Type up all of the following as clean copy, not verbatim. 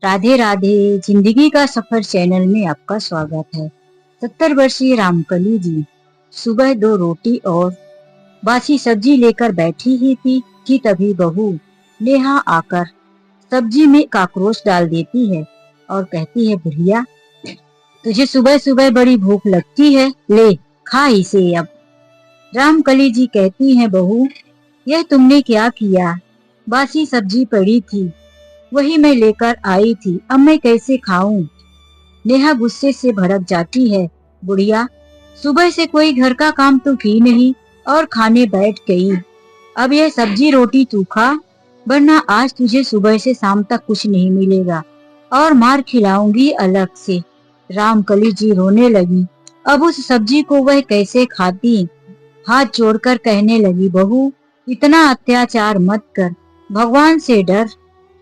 राधे राधे। जिंदगी का सफर चैनल में आपका स्वागत है। 70 वर्षीय रामकली जी सुबह 2 रोटी और बासी सब्जी लेकर बैठी ही थी कि तभी बहू नेहा आकर सब्जी में काकरोच डाल देती है और कहती है, बुढ़िया तुझे सुबह सुबह बड़ी भूख लगती है, ले खा इसे अब। रामकली जी कहती हैं, बहू यह तुमने क्या किया? बासी सब्जी पड़ी थी, वही मैं लेकर आई थी, अब मैं कैसे खाऊं? नेहा गुस्से से भड़क जाती है, बुढ़िया सुबह से कोई घर का काम तो की नहीं और खाने बैठ गई। अब यह सब्जी रोटी तू खा, वरना आज तुझे सुबह से शाम तक कुछ नहीं मिलेगा और मार खिलाऊंगी अलग से। रामकली जी रोने लगी। अब उस सब्जी को वह कैसे खाती? हाथ जोड़कर कहने लगी, बहू इतना अत्याचार मत कर, भगवान से डर।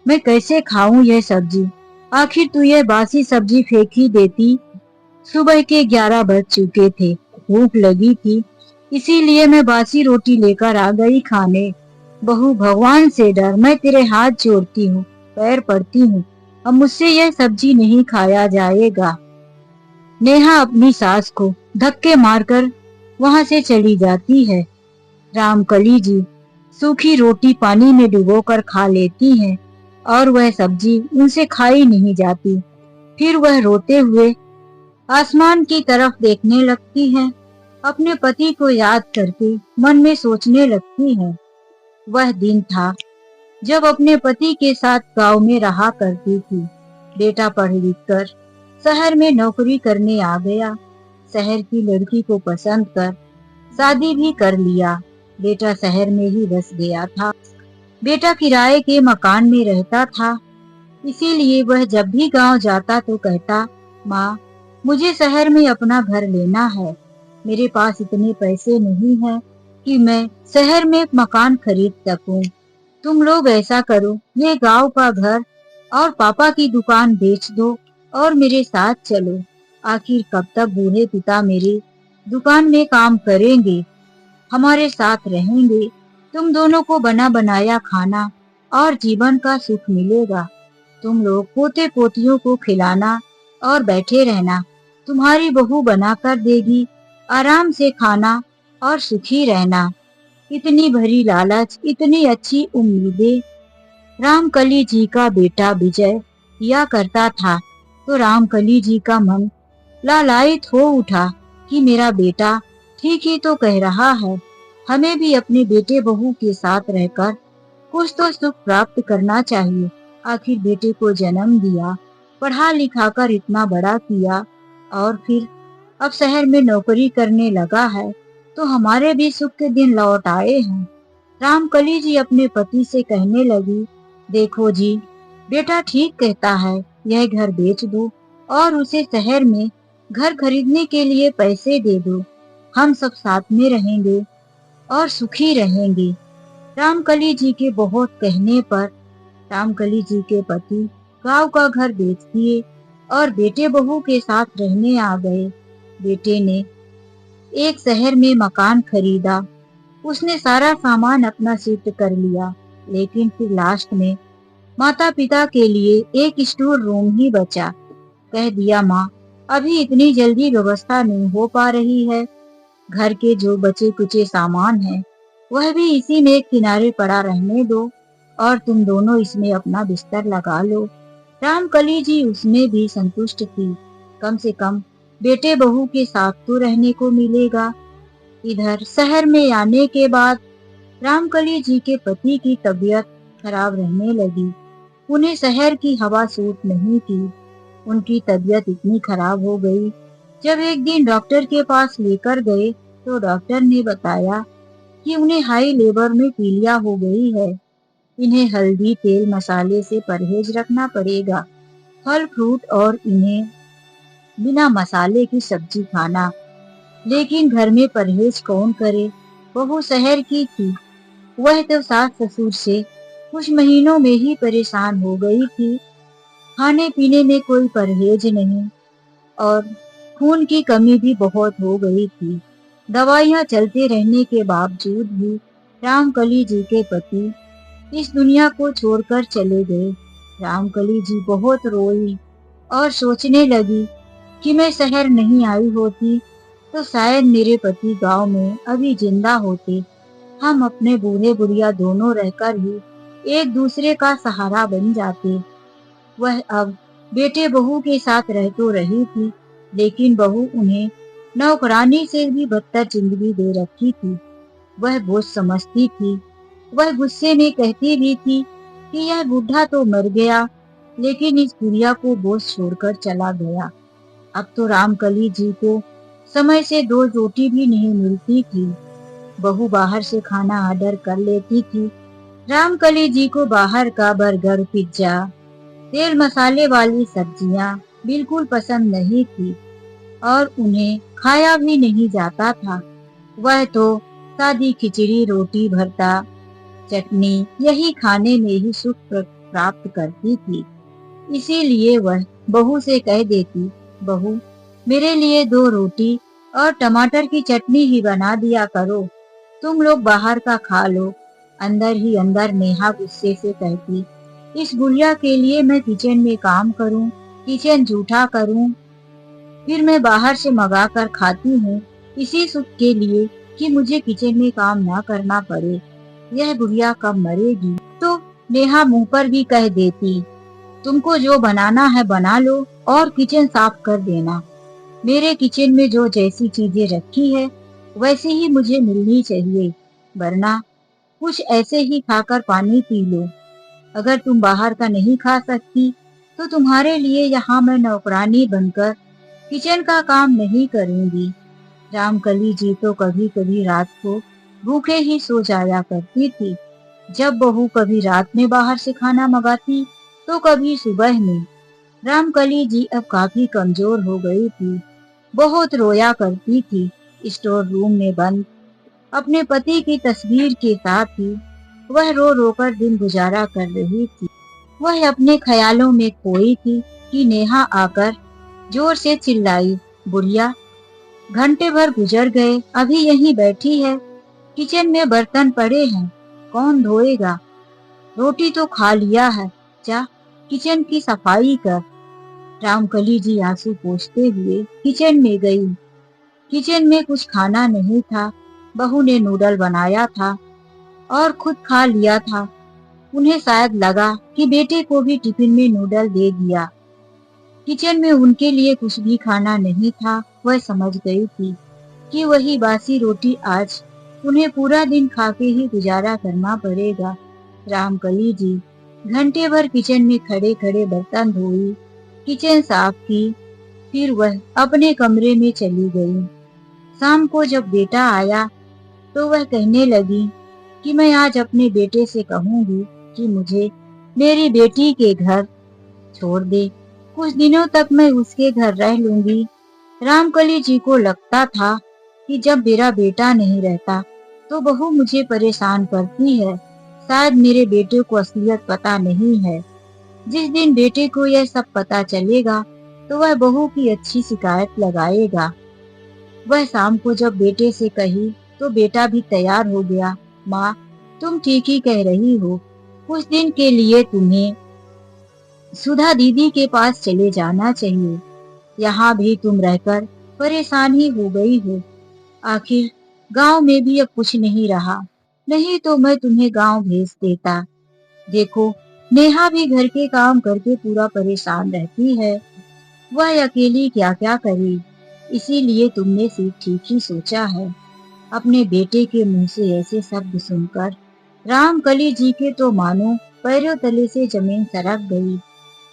मैं कैसे खाऊं यह सब्जी? आखिर तू यह बासी सब्जी फेंक ही देती। सुबह के 11 बज चुके थे, भूख लगी थी, इसीलिए मैं बासी रोटी लेकर आ गई खाने। बहू भगवान से डर, मैं तेरे हाथ जोड़ती हूँ, पैर पड़ती हूँ, अब मुझसे यह सब्जी नहीं खाया जाएगा। नेहा अपनी सास को धक्के मारकर वहां से चली जाती है। रामकली जी सूखी रोटी पानी में डुबोकर खा लेती हैं और वह सब्जी उनसे खाई नहीं जाती। फिर वह रोते हुए आसमान की तरफ देखने लगती है, अपने पति को याद करके मन में सोचने लगती है। वह दिन था जब अपने पति के साथ गांव में रहा करती थी। बेटा पढ़ लिख कर शहर में नौकरी करने आ गया। शहर की लड़की को पसंद कर शादी भी कर लिया। बेटा शहर में ही बस गया था। बेटा किराए के मकान में रहता था, इसीलिए वह जब भी गांव जाता तो कहता, माँ मुझे शहर में अपना घर लेना है, मेरे पास इतने पैसे नहीं हैं कि मैं शहर में एक मकान खरीद सकूं। तुम लोग ऐसा करो, ये गांव का घर और पापा की दुकान बेच दो और मेरे साथ चलो। आखिर कब तक बूढ़े पिता मेरे दुकान में काम करेंगे, हमारे साथ रहेंगे। तुम दोनों को बना बनाया खाना और जीवन का सुख मिलेगा। तुम लोग पोते पोतियों को खिलाना और बैठे रहना, तुम्हारी बहू बना कर देगी, आराम से खाना और सुखी रहना। इतनी भरी लालच, इतनी अच्छी उम्मीदें रामकली जी का बेटा विजय किया करता था, तो रामकली जी का मन लालायित हो उठा कि मेरा बेटा ठीक ही तो कह रहा है, हमें भी अपने बेटे बहू के साथ रहकर कुछ तो सुख प्राप्त करना चाहिए। आखिर बेटे को जन्म दिया, पढ़ा लिखा कर इतना बड़ा किया और फिर अब शहर में नौकरी करने लगा है, तो हमारे भी सुख के दिन लौट आए हैं। रामकली जी अपने पति से कहने लगी, देखो जी बेटा ठीक कहता है, यह घर बेच दो और उसे शहर में घर खरीदने के लिए पैसे दे दो, हम सब साथ में रहेंगे और सुखी रहेंगे। रामकली जी के बहुत कहने पर रामकली जी के पति गांव का घर बेच दिए और बेटे बहू के साथ रहने आ गए। बेटे ने एक शहर में मकान खरीदा, उसने सारा सामान अपना शिफ्ट कर लिया, लेकिन फिर लास्ट में माता पिता के लिए एक स्टोर रूम ही बचा। कह दिया, माँ अभी इतनी जल्दी व्यवस्था नहीं हो पा रही है, घर के जो बचे कुचे सामान है वह भी इसी में किनारे पड़ा रहने दो और तुम दोनों इसमें अपना बिस्तर लगा लो। रामकली जी उसमें भी संतुष्ट थी, कम से कम बेटे बहू के साथ तो रहने को मिलेगा। इधर शहर में आने के बाद रामकली जी के पति की तबीयत खराब रहने लगी। उन्हें शहर की हवा सूट नहीं की। उनकी तबीयत इतनी खराब हो गई, जब एक दिन डॉक्टर के पास लेकर गए तो डॉक्टर ने बताया कि उन्हें हाई लेवल में पीलिया हो गई है। इन्हें हल्दी तेल मसाले से परहेज रखना पड़ेगा, फल फ्रूट और इन्हें बिना मसाले की सब्जी खाना। लेकिन घर में परहेज कौन करे? बहू शहर की थी, वह तो सास ससुर से कुछ महीनों में ही परेशान हो गई थी। खाने पीने में कोई परहेज नहीं और खून की कमी भी बहुत हो गई थी। दवाइयां चलते रहने के बावजूद भी रामकली जी के पति इस दुनिया को छोड़कर चले गए। रामकली जी बहुत रोई और सोचने लगी कि मैं शहर नहीं आई होती तो शायद मेरे पति गांव में अभी जिंदा होते। हम अपने बूढ़े बुढ़िया दोनों रहकर ही एक दूसरे का सहारा बन जाते। वह अब बेटे बहू के साथ रह तो रही थी, लेकिन बहू उन्हें नौकरानी से भी बदतर जिंदगी दे रखी थी। वह बोझ समझती थी। वह गुस्से में कहती भी थी कि यह बूढ़ा तो मर गया, लेकिन इस बुढ़िया को बोझ छोड़कर चला गया। अब तो रामकली जी को समय से 2 रोटी भी नहीं मिलती थी। बहू बाहर से खाना ऑर्डर कर लेती थी। रामकली जी को बाहर का बर्गर, पिज्जा, तेल मसाले वाली सब्जियां बिल्कुल पसंद नहीं थी और उन्हें खाया भी नहीं जाता था। वह तो सादी खिचड़ी, रोटी, भरता, चटनी यही खाने में ही सुख प्राप्त करती थी। इसीलिए वह बहू से कह देती, बहू मेरे लिए 2 रोटी और टमाटर की चटनी ही बना दिया करो, तुम लोग बाहर का खा लो। अंदर ही अंदर नेहा गुस्से से कहती, इस बुढ़िया के लिए मैं किचन में काम करूं, किचन जूठा करूं, फिर मैं बाहर से मंगा कर खाती हूँ इसी सुख के लिए कि मुझे किचन में काम ना करना पड़े। यह बुढ़िया कब मरेगी? तो नेहा मुंह पर भी कह देती, तुमको जो बनाना है बना लो और किचन साफ कर देना। मेरे किचन में जो जैसी चीजें रखी है वैसे ही मुझे मिलनी चाहिए, वरना कुछ ऐसे ही खाकर पानी पी लो। अगर तुम बाहर का नहीं खा सकती तो तुम्हारे लिए यहाँ मैं नौकरानी बनकर किचन का काम नहीं करूंगी। रामकली जी तो कभी कभी रात को भूखे ही सो जाया करती थी। जब बहू कभी रात में बाहर से खाना मंगाती तो कभी सुबह में। रामकली जी अब काफी कमजोर हो गई थी। बहुत रोया करती थी। स्टोर रूम में बंद अपने पति की तस्वीर के साथ ही वह रो रो कर दिन गुजारा कर रही थी। वह अपने ख्यालों में खोई थी कि नेहा आकर जोर से चिल्लाई, बुढ़िया घंटे भर गुजर गए, अभी यहीं बैठी है। किचन में बर्तन पड़े हैं, कौन धोएगा? रोटी तो खा लिया है, जा किचन की सफाई कर। रामकली जी आंसू पोंछते हुए किचन में गई। किचन में कुछ खाना नहीं था। बहू ने नूडल बनाया था और खुद खा लिया था। उन्हें शायद लगा कि बेटे को भी टिफिन में नूडल दे दिया। किचन में उनके लिए कुछ भी खाना नहीं था। वह समझ गई थी कि वही बासी रोटी आज उन्हें पूरा दिन खा के ही गुजारा करना पड़ेगा। रामकली जी घंटे भर किचन में खड़े खड़े बर्तन धोई, किचन साफ की, फिर वह अपने कमरे में चली गई। शाम को जब बेटा आया तो वह कहने लगी कि मैं आज अपने बेटे से कहूंगी कि मुझे मेरी बेटी के घर छोड़ दे, कुछ दिनों तक मैं उसके घर रह लूंगी। रामकली जी को लगता था कि जब मेरा बेटा नहीं रहता तो बहू मुझे परेशान करती है। शायद मेरे बेटे को असलियत पता नहीं है। जिस दिन बेटे को यह सब पता चलेगा तो वह बहू की अच्छी शिकायत लगाएगा। वह शाम को जब बेटे से कही तो बेटा भी तैयार हो गया। माँ, तुम ठीक ही कह रही हो, कुछ दिन के लिए तुम्हें सुधा दीदी के पास चले जाना चाहिए। यहाँ भी तुम रहकर परेशान ही हो गई हो। आखिर गांव में भी अब कुछ नहीं रहा, नहीं तो मैं तुम्हें गांव भेज देता। देखो, नेहा भी घर के काम करके पूरा परेशान रहती है। वह अकेली क्या क्या करे, इसीलिए तुमने सिर्फ ठीक ही सोचा है। अपने बेटे के मुंह से ऐसे शब्द सुनकर रामकली जी के तो मानो पैरों तले से जमीन सरक गई।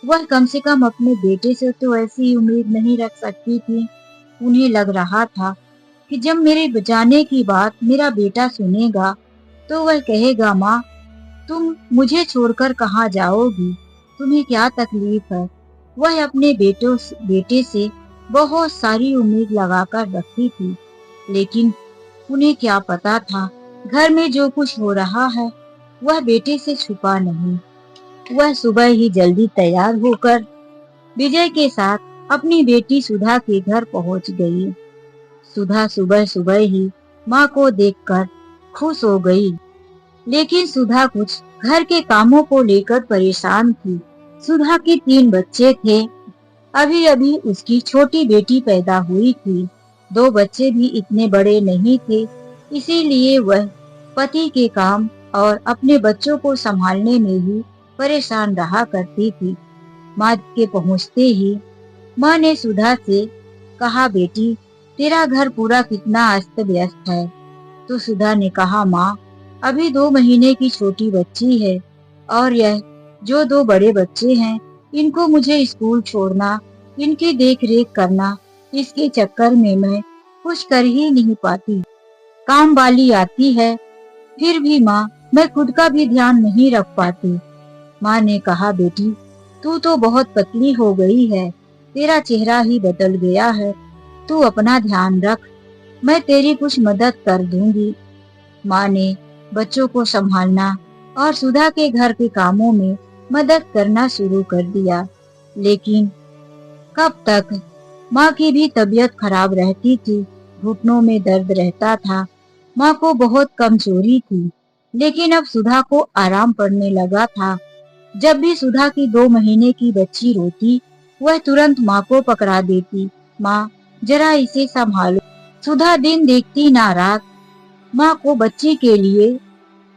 वह कम से कम अपने बेटे से तो ऐसी उम्मीद नहीं रख सकती थी। उन्हें लग रहा था कि जब मेरे जाने की बात मेरा बेटा सुनेगा तो वह कहेगा, माँ तुम मुझे छोड़कर कहाँ जाओगी, तुम्हें क्या तकलीफ है। वह अपने बेटे से बहुत सारी उम्मीद लगाकर रखी थी, लेकिन उन्हें क्या पता था घर में जो कुछ हो रहा है वह बेटे से छुपा नहीं। वह सुबह ही जल्दी तैयार होकर विजय के साथ अपनी बेटी सुधा के घर पहुंच गई। सुधा सुबह सुबह ही माँ को देखकर खुश हो गई, लेकिन सुधा कुछ घर के कामों को लेकर परेशान थी। सुधा के 3 बच्चे थे। अभी अभी उसकी छोटी बेटी पैदा हुई थी। 2 बच्चे भी इतने बड़े नहीं थे, इसीलिए वह पति के काम और अपने बच्चों को संभालने में ही परेशान रहा करती थी। माँ के पहुँचते ही माँ ने सुधा से कहा, बेटी, तेरा घर पूरा कितना अस्त व्यस्त है। तो सुधा ने कहा, माँ, अभी 2 महीने की छोटी बच्ची है और यह जो 2 बड़े बच्चे हैं, इनको मुझे स्कूल छोड़ना, इनकी देख रेख करना, इसके चक्कर में मैं कुछ कर ही नहीं पाती। काम वाली आती है, फिर भी माँ मैं खुद का भी ध्यान नहीं रख पाती। माँ ने कहा, बेटी, तू तो बहुत पतली हो गई है, तेरा चेहरा ही बदल गया है, तू अपना ध्यान रख, मैं तेरी कुछ मदद कर दूंगी। माँ ने बच्चों को संभालना और सुधा के घर के कामों में मदद करना शुरू कर दिया। लेकिन कब तक? माँ की भी तबीयत खराब रहती थी, घुटनों में दर्द रहता था। माँ को बहुत कमजोरी थी, लेकिन अब सुधा को आराम पड़ने लगा था। जब भी सुधा की 2 महीने की बच्ची रोती, वह तुरंत माँ को पकड़ा देती। माँ, जरा इसे संभालो। सुधा दिन देखती ना रात माँ को बच्ची के लिए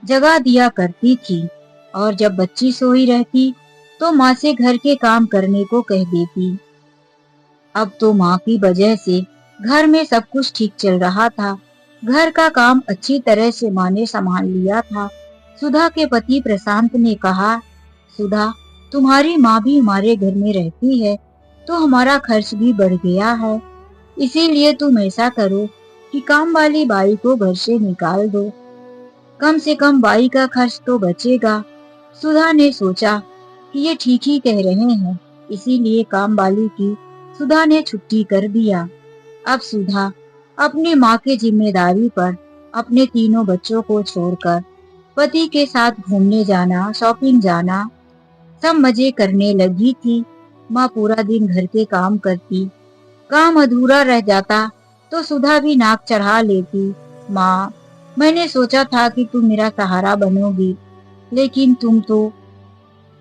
जगा दिया करती थी और जब बच्ची सोई रहती तो माँ से घर के काम करने को कह देती। अब तो माँ की वजह से घर में सब कुछ ठीक चल रहा था। घर का काम अच्छी तरह से माँ ने संभाल लिया था। सुधा के पति प्रशांत ने कहा, सुधा, तुम्हारी माँ भी हमारे घर में रहती है तो हमारा खर्च भी बढ़ गया है, इसीलिए तुम ऐसा करो कि काम वाली बाई को घर से निकाल दो, कम से कम बाई का खर्च तो बचेगा। सुधा ने सोचा कि ये ठीक ही कह रहे हैं, इसीलिए काम वाली की सुधा ने छुट्टी कर दिया। अब सुधा अपनी माँ की जिम्मेदारी पर अपने तीनों बच्चों को छोड़कर पति के साथ घूमने जाना, शॉपिंग जाना, सब मजे करने लगी थी। माँ पूरा दिन घर के काम करती, काम अधूरा रह जाता तो सुधा भी नाक चढ़ा लेती। माँ, मैंने सोचा था कि तुम मेरा सहारा बनोगी, लेकिन तुम तो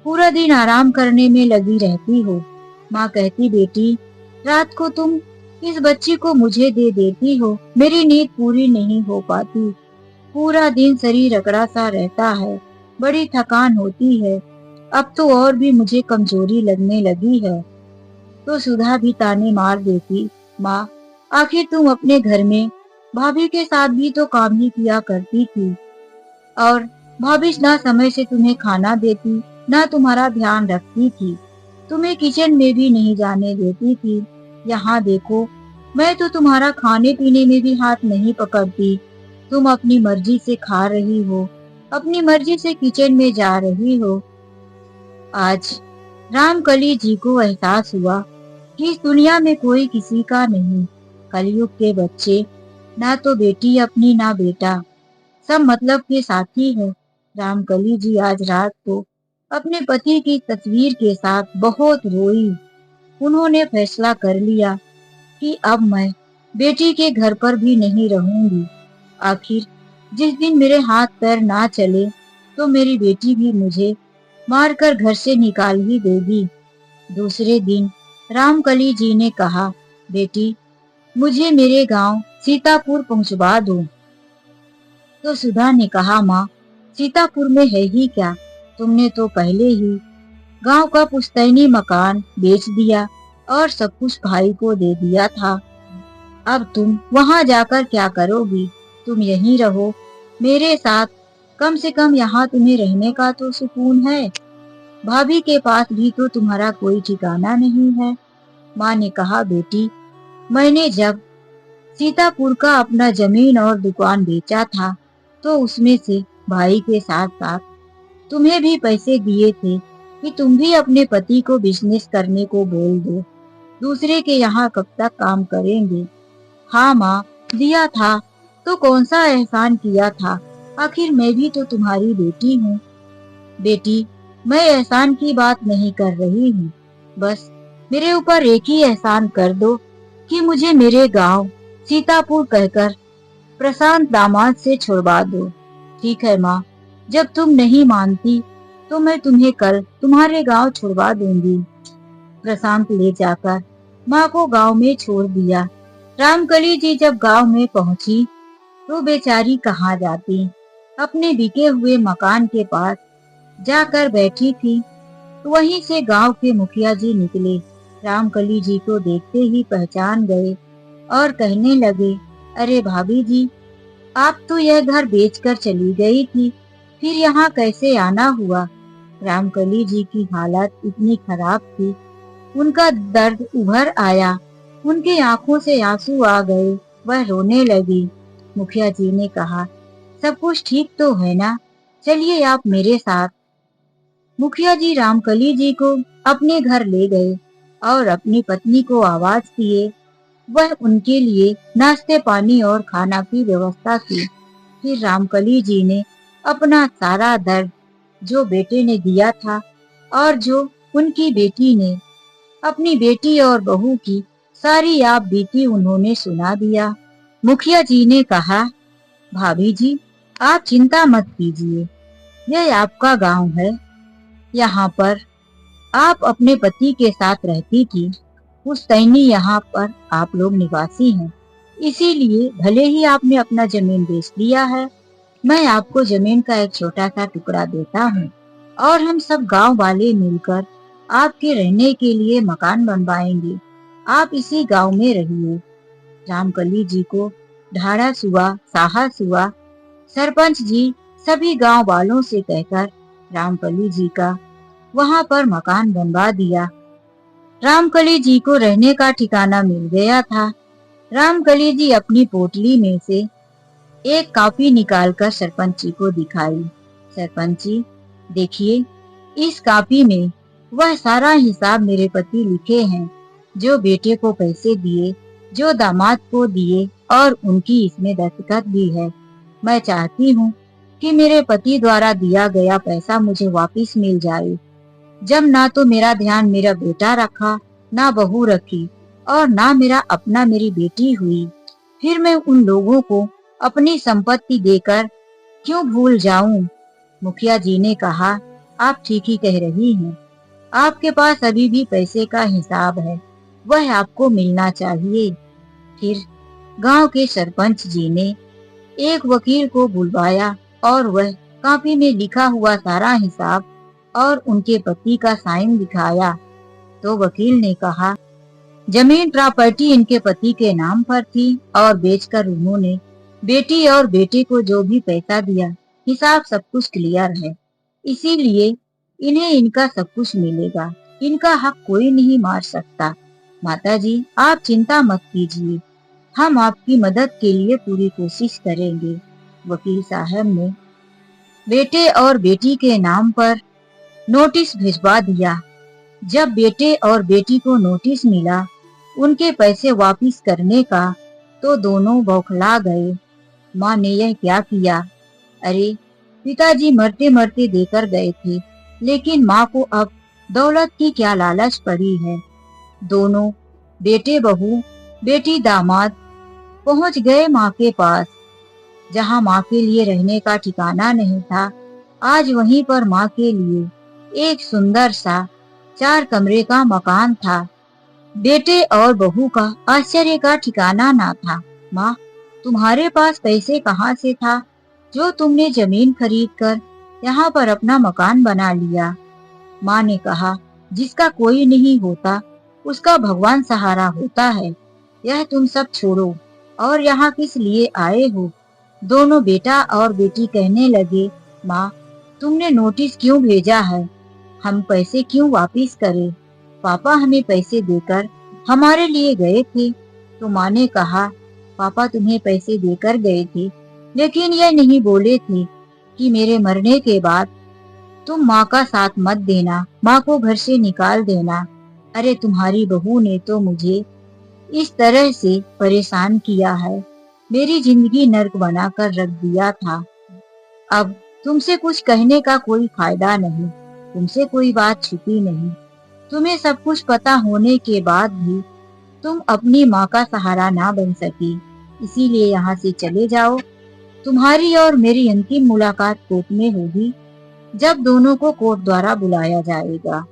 पूरा दिन आराम करने में लगी रहती हो। माँ कहती, बेटी, रात को तुम इस बच्ची को मुझे दे देती हो, मेरी नींद पूरी नहीं हो पाती, पूरा दिन शरीर अकड़ा सा रहता है, बड़ी थकान होती है, अब तो और भी मुझे कमजोरी लगने लगी है। तो सुधा भी ताने मार देती, माँ, आखिर तुम अपने घर में भाभी के साथ भी तो काम ही किया करती थी और भाभी ना समय से तुम्हें खाना देती, ना तुम्हारा ध्यान रखती थी, तुम्हें किचन में भी नहीं जाने देती थी। यहाँ देखो, मैं तो तुम्हारा खाने पीने में भी हाथ नहीं पकड़ती, तुम अपनी मर्जी से खा रही हो, अपनी मर्जी से किचन में जा रही हो। आज रामकली जी को एहसास हुआ कि इस दुनिया में कोई किसी का नहीं। कलयुग के बच्चे ना तो बेटी अपनी ना बेटा, सब मतलब के साथी है। रामकली जी आज रात को अपने पति की तस्वीर के साथ बहुत रोई। उन्होंने फैसला कर लिया कि अब मैं बेटी के घर पर भी नहीं रहूंगी। आखिर जिस दिन मेरे हाथ पैर ना चले तो मेरी बेटी भी मुझे मारकर घर से निकाल ही देगी। दूसरे दिन रामकली जी ने कहा, बेटी, मुझे मेरे गांव सीतापुर पहुंचवा दो। तो सुधा ने कहा, माँ, सीतापुर में है ही क्या, तुमने तो पहले ही गांव का पुश्तैनी मकान बेच दिया और सब कुछ भाई को दे दिया था, अब तुम वहां जाकर क्या करोगी, तुम यहीं रहो मेरे साथ, कम से कम यहाँ तुम्हें रहने का तो सुकून है, भाभी के पास भी तो तुम्हारा कोई ठिकाना नहीं है। माँ ने कहा, बेटी, मैंने जब सीतापुर का अपना जमीन और दुकान बेचा था तो उसमें से भाई के साथ साथ तुम्हें भी पैसे दिए थे कि तुम भी अपने पति को बिजनेस करने को बोल दो, दूसरे के यहाँ कब तक काम करेंगे। हाँ माँ, दिया था, तो कौन सा एहसान किया था, आखिर मैं भी तो तुम्हारी बेटी हूँ। बेटी, मैं एहसान की बात नहीं कर रही हूँ, बस मेरे ऊपर एक ही एहसान कर दो कि मुझे मेरे गांव सीतापुर कहकर प्रशांत दामाद से छुड़वा दो। ठीक है माँ, जब तुम नहीं मानती तो मैं तुम्हें कल तुम्हारे गांव छुड़वा दूंगी। प्रशांत ले जाकर माँ को गांव में छोड़ दिया। रामकली जी जब गांव में पहुंची तो बेचारी कहाँ जाती, अपने बिके हुए मकान के पास जाकर बैठी थी। वहीं से गांव के मुखिया जी निकले। रामकली जी को देखते ही पहचान गए और कहने लगे, अरे भाभी जी, आप तो यह घर बेचकर चली गई थी, फिर यहाँ कैसे आना हुआ? रामकली जी की हालत इतनी खराब थी, उनका दर्द उभर आया, उनकी आंखों से आंसू आ गए, वह रोने लगी। मुखिया जी ने कहा, सब कुछ ठीक तो है ना, चलिए आप मेरे साथ। मुखिया जी रामकली जी को अपने घर ले गए और अपनी पत्नी को आवाज दिए। वह उनके लिए नाश्ते पानी और खाना की व्यवस्था की। फिर रामकली जी ने अपना सारा दर्द जो बेटे ने दिया था और जो उनकी बेटी ने अपनी बेटी और बहू की सारी आप बीती उन्होंने सुना दिया। मुखिया जी ने कहा, भाभी जी, आप चिंता मत कीजिए, यह आपका गांव है। यहाँ पर आप अपने पति के साथ रहती थी, पुश्तैनी यहाँ पर आप लोग निवासी हैं, इसीलिए भले ही आपने अपना जमीन बेच दिया है, मैं आपको जमीन का एक छोटा सा टुकड़ा देता हूँ और हम सब गांव वाले मिलकर आपके रहने के लिए मकान बनवाएंगे। आप इसी गांव में रहिए। रामकली जी को ढाढ़स हुआ, साहस हुआ। सरपंच जी सभी गांव वालों से कहकर रामकली जी का वहां पर मकान बनवा दिया। रामकली जी को रहने का ठिकाना मिल गया था। रामकली जी अपनी पोटली में से एक कॉपी निकालकर सरपंच जी को दिखाई। सरपंच जी, देखिए, इस कॉपी में वह सारा हिसाब मेरे पति लिखे हैं, जो बेटे को पैसे दिए, जो दामाद को दिए और उनकी इसमें दस्तखत भी है। मैं चाहती हूँ कि मेरे पति द्वारा दिया गया पैसा मुझे वापस मिल जाए। जब ना तो मेरा ध्यान मेरा बेटा रखा, ना बहू रखी और ना मेरा अपना मेरी बेटी हुई, फिर मैं उन लोगों को अपनी संपत्ति देकर क्यों भूल जाऊं? मुखिया जी ने कहा, आप ठीक ही कह रही हैं। आपके पास अभी भी पैसे का हिसाब है, वह आपको मिलना चाहिए। फिर गांव के सरपंच जी ने एक वकील को बुलवाया और वह कॉपी में लिखा हुआ सारा हिसाब और उनके पति का साइन दिखाया। तो वकील ने कहा, जमीन प्रॉपर्टी इनके पति के नाम पर थी और बेचकर उन्होंने बेटी और बेटे को जो भी पैसा दिया, हिसाब सब कुछ क्लियर है, इसीलिए इन्हें इनका सब कुछ मिलेगा। इनका हक कोई नहीं मार सकता। माताजी, आप चिंता मत कीजिए, हम आपकी मदद के लिए पूरी कोशिश करेंगे। वकील साहब ने बेटे और बेटी के नाम पर नोटिस भिजवा दिया। जब बेटे और बेटी को नोटिस मिला उनके पैसे वापस करने का, तो दोनों बौखला गए। माँ ने यह क्या किया? अरे, पिताजी मरते मरते देकर गए थे, लेकिन माँ को अब दौलत की क्या लालच पड़ी है। दोनों बेटे बहू, बेटी दामाद पहुंच गए माँ के पास। जहाँ माँ के लिए रहने का ठिकाना नहीं था, आज वहीं पर माँ के लिए एक सुंदर सा 4 कमरे का मकान था। बेटे और बहू का आश्चर्य का ठिकाना ना था। माँ, तुम्हारे पास पैसे कहाँ से था जो तुमने जमीन खरीद कर यहाँ पर अपना मकान बना लिया? माँ ने कहा, जिसका कोई नहीं होता उसका भगवान सहारा होता है। यह तुम सब छोड़ो और यहाँ किस लिए आए हो? दोनों बेटा और बेटी कहने लगे, माँ, तुमने नोटिस क्यों भेजा है? हम पैसे क्यों वापस करें? पापा हमें पैसे देकर हमारे लिए गए थे। तो माँ ने कहा, पापा तुम्हें पैसे देकर गए थे, लेकिन यह नहीं बोले थे कि मेरे मरने के बाद तुम माँ का साथ मत देना, माँ को घर से निकाल देना। अरे, तुम्हारी बहू ने तो मुझे इस तरह से परेशान किया है, मेरी जिंदगी नर्क बनाकर रख दिया था। अब तुमसे कुछ कहने का कोई फायदा नहीं, तुमसे कोई बात छुपी नहीं। तुम्हें सब कुछ पता होने के बाद भी तुम अपनी माँ का सहारा ना बन सकी, इसीलिए यहाँ से चले जाओ। तुम्हारी और मेरी अंतिम मुलाकात कोर्ट में होगी। जब दोनों को कोर्ट द्वारा बुलाया जाएगा।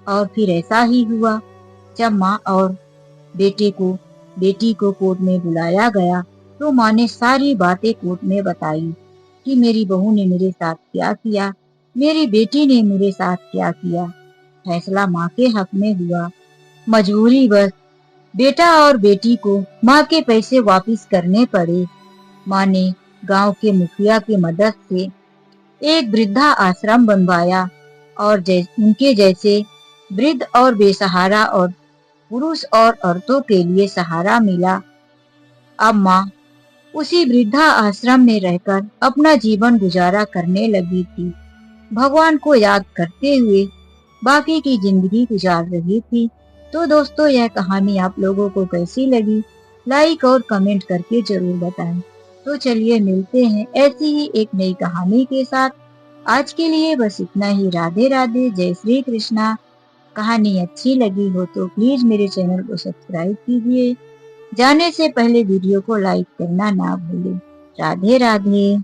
और फिर ऐसा ही हुआ। जब माँ और बेटी को कोर्ट में बुलाया गया तो माँ ने सारी बातें कोर्ट में बताई कि मेरी बहू ने मेरे साथ क्या किया, मेरी बेटी ने मेरे साथ क्या किया। फैसला माँ के हक में हुआ। मजबूरी बस बेटा और बेटी को माँ के पैसे वापस करने पड़े। माँ ने गांव के मुखिया की मदद से एक वृद्धा आश्रम बनवाया और उनके जैसे वृद्ध और बेसहारा और पुरुष और औरतों के लिए सहारा मिला। अब माँ उसी वृद्धा आश्रम में रहकर अपना जीवन गुजारा करने लगी थी, भगवान को याद करते हुए बाकी की जिंदगी गुजार रही थी। तो दोस्तों, यह कहानी आप लोगों को कैसी लगी, लाइक और कमेंट करके जरूर बताएं। तो चलिए मिलते हैं ऐसी ही एक नई कहानी के साथ। आज के लिए बस इतना ही। राधे राधे, जय श्री कृष्णा। कहानी अच्छी लगी हो तो प्लीज मेरे चैनल को सब्सक्राइब कीजिए। जाने से पहले वीडियो को लाइक करना ना भूलें। राधे राधे।